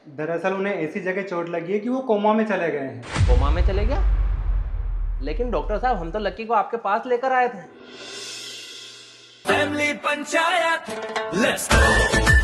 दरअसल उन्हें ऐसी जगह चोट लगी है कि वो कोमा में चले गए हैं। कोमा में चले गया? लेकिन डॉक्टर साहब, हम तो लक्की को आपके पास लेकर आए थे। Family panchayat, let's go.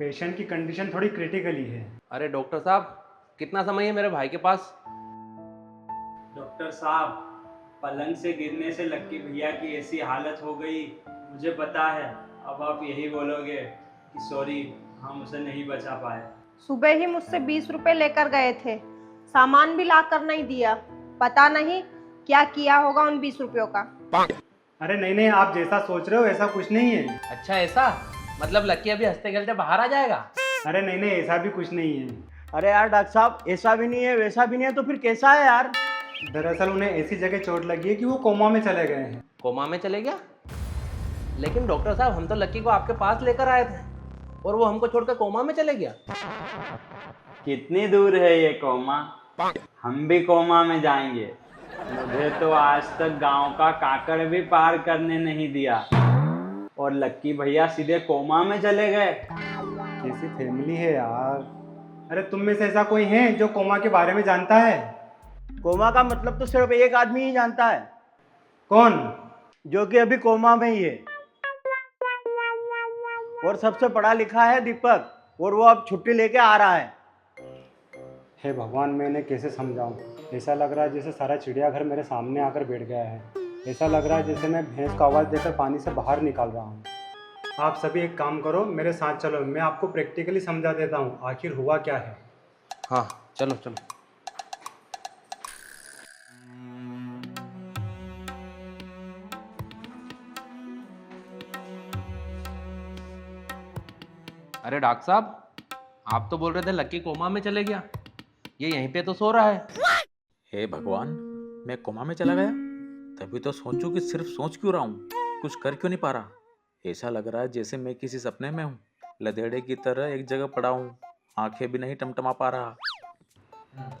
Patient की कंडीशन थोड़ी क्रिटिकली है। अरे डॉक्टर साहब, कितना समय है मेरे भाई के पास? डॉक्टर साहब, पलंग से गिरने से लक्की भैया की ऐसी हालत हो गई, मुझे पता है। अब आप यही बोलोगे कि सॉरी, हम उसे नहीं बचा पाए। सुबह ही मुझसे 20 रुपए लेकर गए थे, सामान भी ला कर नहीं दिया। पता नहीं क्या किया होगा उन 20 रुपयों का। अरे नहीं नहीं, आप जैसा सोच रहे हो ऐसा कुछ नहीं है। अच्छा, ऐसा मतलब लक्की अभी हंसते खेलते बाहर आ जाएगा? अरे नहीं नहीं, ऐसा भी कुछ नहीं है। अरे यार डॉक्टर साहब, ऐसा भी नहीं है वैसा भी नहीं है, तो फिर कैसा है यार? दरअसल उन्हें ऐसी जगह चोट लगी है कि वो कोमा में चले गए हैं। कोमा में चले गया? लेकिन डॉक्टर साहब, हम तो लक्की को आपके पास लेकर आए थे और वो हमको छोड़कर कोमा में चले गया। कितनी दूर है ये कोमा? हम भी कोमा में जाएंगे। मुझे तो आज तक गांव का काकड़ भी पार करने नहीं दिया, और लक्की भैया सीधे कोमा में चले गए। कैसी फैमिली है यार। अरे तुम में से ऐसा कोई है जो कोमा के बारे में जानता है? कोमा का मतलब तो सिर्फ एक आदमी ही जानता है, कौन? जो कि अभी कोमा में ही है, और सबसे पढ़ा लिखा है दीपक, और वो अब छुट्टी लेके आ रहा है। हे भगवान, मैं इन्हें कैसे समझाऊं। ऐसा लग रहा है जैसे सारा चिड़ियाघर मेरे सामने आकर बैठ गया है। ऐसा लग रहा है जैसे मैं भैंस को आवाज़ देकर पानी से बाहर निकाल रहा हूँ। आप सभी एक काम करो, मेरे साथ चलो, मैं आपको प्रैक्टिकली समझा देता हूँ आखिर हुआ क्या है। हाँ चलो चलो। अरे डॉक्टर साहब, आप तो बोल रहे थे लक्की कोमा में चले गया, ये यहीं पे तो सो रहा है। हे भगवान, मैं कोमा में चला गया? तभी तो सोचूं कि सिर्फ सोच क्यों रहा हूँ, कुछ कर क्यों नहीं पा रहा। ऐसा लग रहा है जैसे मैं किसी सपने में हूँ, लदेड़े की तरह एक जगह पड़ा हूँ, आंखें भी नहीं टमटमा पा रहा।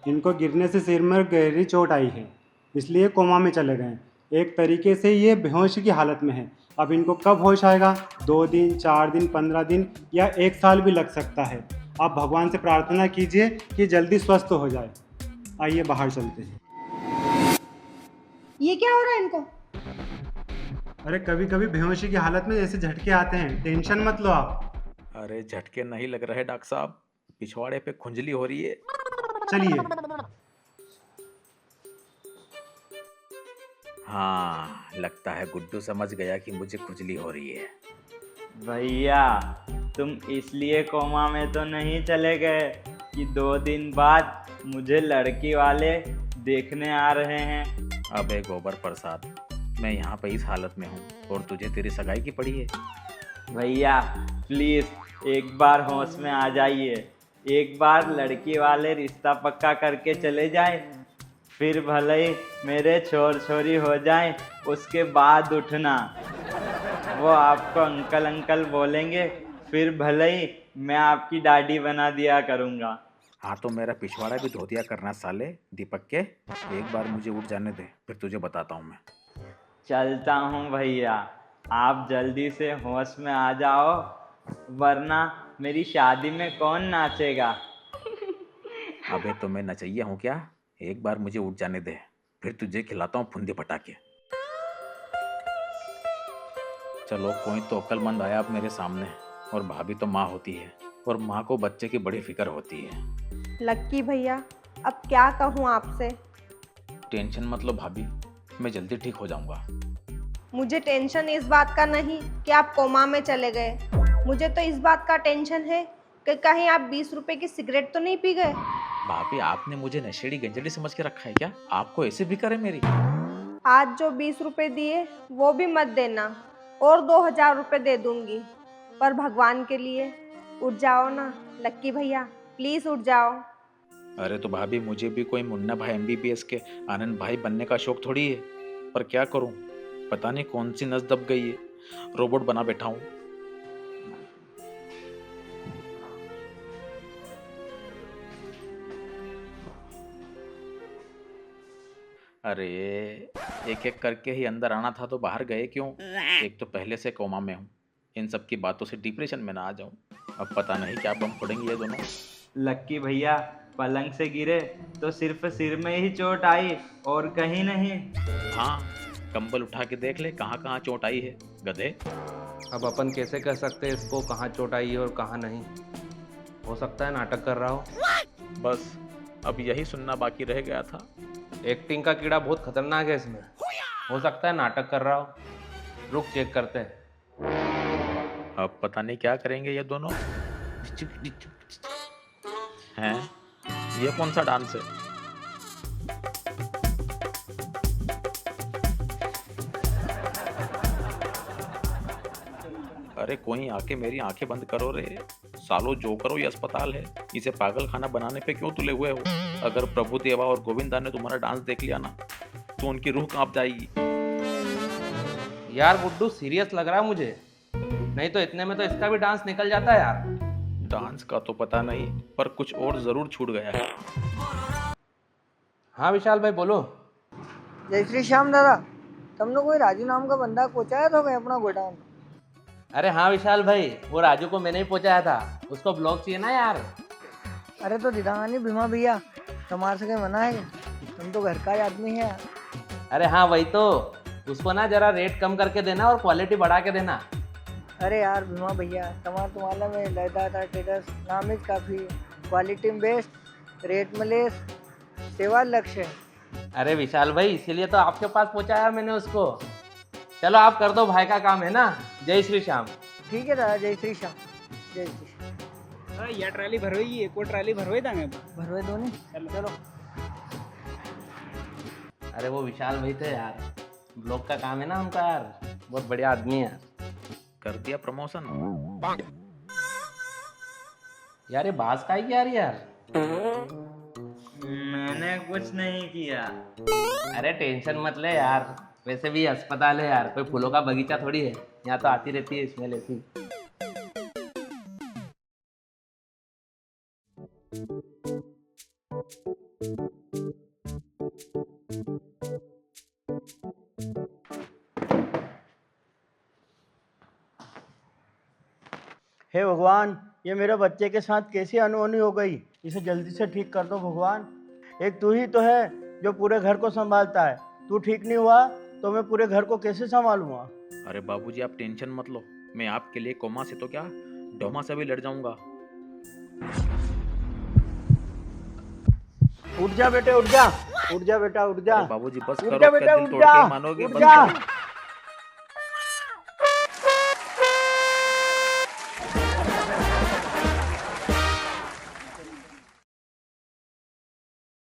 इनको गिरने से सिर में गहरी चोट आई है, इसलिए कोमा में चले गए। एक तरीके से ये बेहोशी की हालत में है। अब इनको कब होश आएगा? 2 दिन, 4 दिन, 15 दिन या 1 साल भी लग सकता है। आप भगवान से प्रार्थना कीजिए कि जल्दी स्वस्थ हो जाए। आइए बाहर चलते हैं। ये क्या हो रहा है इनको? अरे कभी कभी बेहोशी की हालत में ऐसे झटके आते हैं, टेंशन मत लो आप। अरे झटके नहीं लग रहे डॉक्टर साहब, पिछवाड़े पे खुंजली हो रही है। चलिए। हाँ, लगता है गुड्डू समझ गया कि मुझे खुजली हो रही है। भैया, तुम इसलिए कोमा में तो नहीं चले गए कि 2 दिन बाद मुझे लड़की वाले देखने आ रहे हैं। अबे गोबर प्रसाद, मैं यहाँ पे इस हालत में हूँ और तुझे तेरी सगाई की पड़ी है। भैया प्लीज़ एक बार होश में आ जाइए। एक बार लड़की वाले रिश्ता पक्का करके चले जाए, फिर भले ही मेरे छोर छोरी हो जाए, उसके बाद उठना। वो आपको अंकल अंकल बोलेंगे, फिर भले ही मैं आपकी दादी बना दिया करूँगा। हाँ तो मेरा पिछवाड़ा भी धो दिया करना साले दीपक के। एक बार मुझे उठ जाने दे, फिर तुझे बताता हूँ मैं। चलता हूँ भैया, आप जल्दी से होश में आ जाओ, वरना मेरी शादी में कौन नाचेगा। अबे तो मैं नचैया हूँ क्या? एक बार मुझे उठ जाने दे, फिर तुझे खिलाता हूँ फुंदे पटाके। चलो, कोई तो अक्लमंद आया अब मेरे सामने, और भाभी तो माँ होती है, और माँ को बच्चे की बड़ी फिक्र होती है। लक्की भैया, अब क्या कहूँ आपसे। टेंशन मत लो भाभी, मैं जल्दी ठीक हो जाऊंगा। मुझे टेंशन इस बात का नहीं कि आप कोमा में चले गए, मुझे तो इस बात का टेंशन है कि कहीं आप 20 रुपए की सिगरेट तो नहीं पी गए। भाभी, आपने मुझे नशेड़ी गंजड़ी समझ के रखा है क्या? आपको ऐसे भी करे मेरी? आज जो 20 रुपए दिए वो भी मत देना, और 2000 रुपए दे दूंगी, पर भगवान के लिए उठ जाओ ना। लक्की भैया प्लीज उठ जाओ। अरे तो भाभी, मुझे भी कोई मुन्ना भाई MBBS के आनंद भाई बनने का शौक थोड़ी है, पर क्या करूं, पता नहीं कौन सी नस दब गई है, रोबोट बना बैठा हूं। अरे एक एक करके ही अंदर आना था तो बाहर गए क्यों? एक तो पहले से कोमा में हूँ, इन सब की बातों से डिप्रेशन में ना आ जाऊं। अब पता नहीं क्या बम फोड़ेंगे ये दोनों। लक्की भैया पलंग से गिरे तो सिर्फ सिर में ही चोट आई और कहीं नहीं। हाँ, कंबल उठा के देख ले कहाँ कहाँ चोट आई है, गधे। अब अपन कैसे कह सकते हैं इसको कहाँ चोट आई है और कहाँ नहीं? हो सकता है नाटक कर रहा हो। बस अब यही सुनना बाकी रह गया था। एक्टिंग का कीड़ा बहुत खतरनाक है इसमें। हो सकता है नाटक कर रहा हो। रुक चेक करते हैं। अब पता नहीं क्या करेंगे ये दोनों। हैं? ये कौन सा डांस है? अरे कोई आके मेरी आंखें बंद करो रे सालो, जो करो ये अस्पताल है, इसे पागल खाना बनाने पे क्यों तुले हुए हो? अगर प्रभु देवा और गोविंदा ने तुम्हारा डांस देख लिया ना तो उनकी रूह कांप जाएगी। यार गुड्डू सीरियस लग रहा है मुझे, नहीं तो इतने में तो इसका भी डांस निकल जाता है यार। डांस का तो पता नहीं, पर कुछ और जरूर छूट गया है। हाँ विशाल भाई बोलो। जय श्री श्याम दादा, तुमने कोई राजू नाम का बंदा पहुंचाया था क्या अपना गोडाउन? अरे हाँ विशाल भाई, वो राजू को मैंने ही पहुंचाया था, उसको ब्लॉग चाहिए ना यार। अरे तो दिदानी भीमा भैया, तुम्हारे से क्या मना है? तुम तो घर का ही आदमी है यार। अरे हाँ वही तो, उसको ना जरा रेट कम करके देना और क्वालिटी बढ़ा के देना। अरे यार भीमा भैया, तुम्हारा में लयदार टेटस नाम इज काफ़ी, क्वालिटी में बेस्ट, रेट में लेस, सेवा लक्ष्य है। अरे विशाल भाई इसीलिए तो आपके पास पहुंचाया मैंने उसको। चलो आप कर दो, भाई का काम है ना। जय श्री श्याम। ठीक है दादा, जय श्री श्याम, जय श्री श्याम। या ट्राली भरवाई एक और ट्राली भरवाई देंगे भरवे दो नहीं, चलो। अरे वो विशाल भाई थे यार, ब्लॉग का काम है ना उनका यार, बहुत बढ़िया आदमी है यार। कर दिया प्रमोशन। यार ये बास का ही यार यार। मैंने कुछ नहीं किया। अरे टेंशन मत ले यार, वैसे भी अस्पताल है यार, कोई फूलों का बगीचा थोड़ी है, यहाँ तो आती रहती है स्मेल ऐसी। हे भगवान, ये मेरे बच्चे के साथ कैसी अनहोनी हो गई, इसे जल्दी से ठीक कर दो भगवान। एक तू ही तो है जो पूरे घर को संभालता है, तू ठीक नहीं हुआ तो मैं पूरे घर को कैसे संभालूंगा? अरे बाबूजी आप टेंशन मत लो, मैं आपके लिए कोमा से तो क्या डोमा से भी लड़ जाऊंगा। उठ जा बेटे, उठ जा, उठ जा बेटा, उठ जा। बाबूजी बस उठ करो, जा बेटा, दिल उठ तोड़ जा, के मानोगे, उठ बस जा। करो।